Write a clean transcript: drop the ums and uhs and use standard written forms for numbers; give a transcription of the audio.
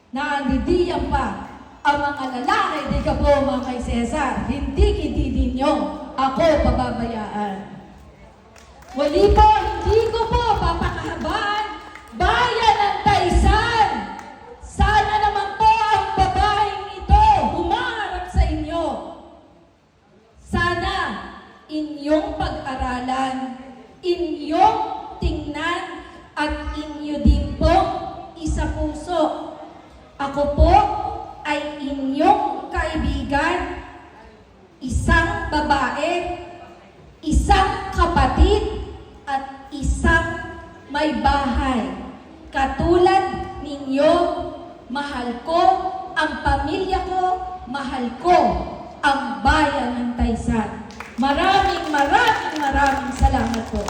Naandidiyan pa ang mga lalaki di ka po mga kay Cesar, hindi ninyo ako pababayaan. Wali po, hindi ko po papakahabaan bayan ng Taysan. Sana naman po ang babaeng ito humarap sa inyo. Sana inyong pag-aralan, inyong tingnan, at inyo din po isa-puso. Ako po ay inyong kaibigan, isang babae, isang kapatid, at isang may bahay. Katulad ninyo, mahal ko ang pamilya ko, mahal ko ang bayan ng Taysan. Maraming salamat po.